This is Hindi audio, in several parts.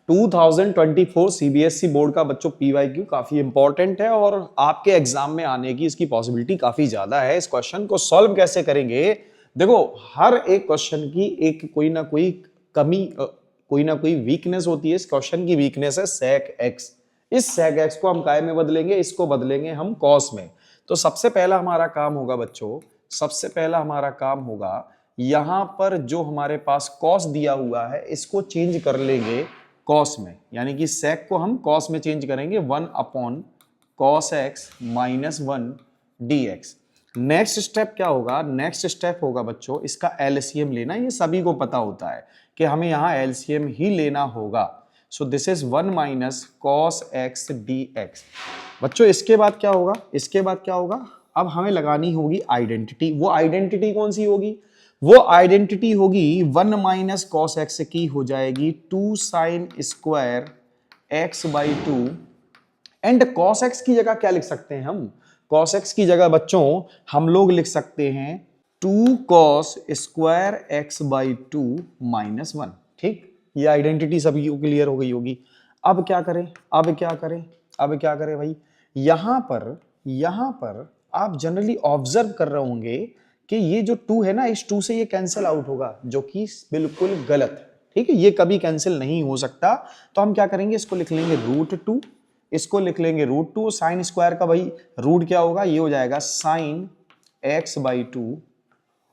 2024 सीबीएसई बोर्ड का बच्चों पीवाईक्यू काफी इंपॉर्टेंट है और आपके एग्जाम में आने की इसकी पॉसिबिलिटी काफी ज्यादा है। इस क्वेश्चन को सॉल्व कैसे करेंगे? देखो, हर एक क्वेश्चन की एक कोई ना कोई कमी, कोई ना कोई वीकनेस होती है। इस क्वेश्चन की वीकनेस है sec x। इस sec x को हम काय में बदलेंगे, इसको बदलेंगे हम cos में। तो सबसे पहला हमारा काम होगा बच्चों, सबसे पहला हमारा काम होगा यहां पर जो हमारे पास cos दिया हुआ है इसको चेंज कर लेंगे cos में, यानी कि sec को हम cos में चेंज करेंगे 1 upon cos x minus 1 dx। Next step क्या होगा? नेक्स्ट स्टेप होगा बच्चों इसका एलसीएम लेना। ये सभी को पता होता है कि हमें यहां एलसीएम ही लेना होगा। सो this is 1 minus cos x dx। बच्चों इसके बाद क्या होगा? इसके बाद क्या होगा? अब हमें लगानी होगी आइडेंटिटी। वो आइडेंटिटी कौन सी होगी? वो आइडेंटिटी होगी 1 माइनस cos x की हो जाएगी 2 sin square x by 2। And cos x की जगह क्या लिख सकते हैं हम? cos x की जगह बच्चों हम लोग लिख सकते हैं 2 cos square x by 2 minus 1। ठीक, ये आइडेंटिटी सभी को क्लियर हो गई होगी। अब क्या करें? अब क्या करें? अब क्या करें भाई? यहां पर आप जनरली ऑब्जर्व कर रहे होंगे कि ये जो 2 है ना, इस 2 से ये कैंसिल आउट होगा, जो कि बिल्कुल गलत है। ठीक है, ये कभी कैंसिल नहीं हो सकता। तो हम क्या करेंगे? इसको लिख लेंगे √2, इसको लिख लेंगे √2। साइन स्क्वायर का भाई रूट क्या होगा? ये हो जाएगा sine x by 2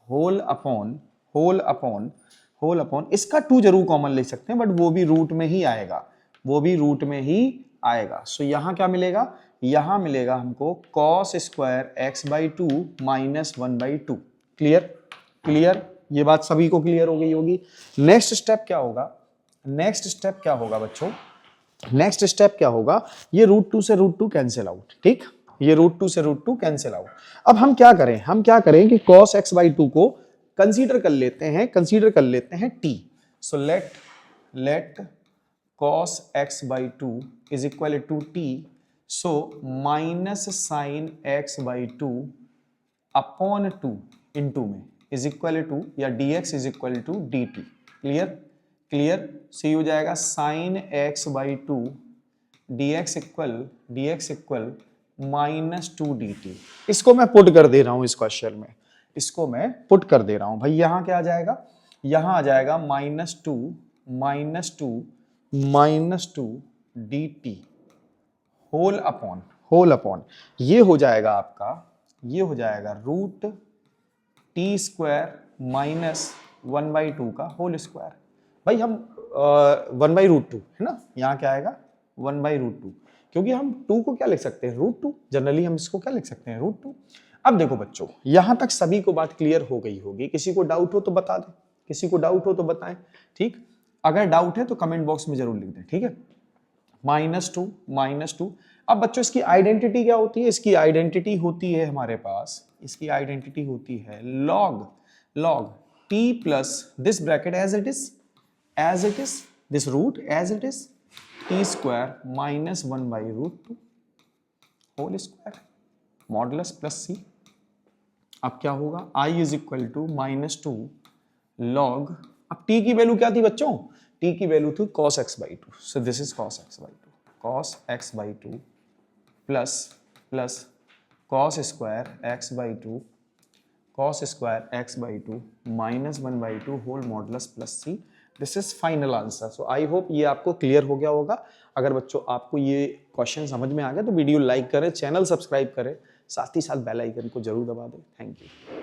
whole upon इसका 2 जरूर कॉमन ले सकते हैं, बट वो भी रूट में ही आएगा, वो भी रूट में ही आएगा। सो यहां क्या मिलेगा? यहां मिलेगा हमको cos square x by 2 minus 1 by 2। Clear? Clear? ये बात सभी को क्लियर हो गई होगी। नेक्स्ट स्टेप क्या होगा? नेक्स्ट स्टेप क्या होगा बच्चों? नेक्स्ट स्टेप क्या होगा? ये √2 से √2 कैंसिल आउट। ठीक, ये √2 से √2 कैंसिल आउट। अब हम क्या करें? हम क्या करें कि cos x बाई 2 को कंसीडर कर लेते हैं t। So let cos x by 2 is equal to t। So minus sine x by 2 upon 2 into में इज इक्वल टू, या dx is equal to dt। Clear? Clear? सी हो जाएगा sine x by 2 dx equal minus 2 dt। इसको मैं पुट कर दे रहा हूं इस क्वेश्चन में, इसको मैं पुट कर दे रहा हूं भाई। यहां क्या आ जाएगा? यहां आ जाएगा minus two dt whole upon ये हो जाएगा आपका, ये हो जाएगा √t स्क्वायर माइनस 1 बाई 2 का होल स्क्वायर। भाई हम 1 बाई √2 है ना, यहाँ क्या आएगा? 1 बाई √2, क्योंकि हम 2 को क्या लिख सकते हैं? √2। जनरली हम इसको क्या लिख सकते हैं? √2। अब देखो बच्चों, यहां तक सभी को बात क्लियर हो गई होगी। किसी को डाउट हो तो बता दें, किसी को डाउट हो तो बताएं। ठीक, अगर डाउट है तो कमेंट बॉक्स में जरूर लिख दें। ठीक है, माइनस टू। अब बच्चों इसकी आइडेंटिटी क्या होती है? इसकी आइडेंटिटी होती है हमारे पास, इसकी आइडेंटिटी होती है log t plus this bracket as it is this root as it is t square minus 1 by √2 whole square modulus plus c। अब क्या होगा? i is equal to -2 log, अब t की वैल्यू क्या थी बच्चों? t की वैल्यू थी cos x by 2। So this is cos x by 2 plus cos square x by 2 minus 1 by 2 whole modulus plus c। This is final answer. So I hope ये आपको क्लियर हो गया होगा। अगर बच्चों आपको ये क्वेश्चन समझ में आ गया तो वीडियो लाइक करें, चैनल सब्सक्राइब करें, साथ ही साथ बेल आइकन को जरूर दबा दें। Thank you.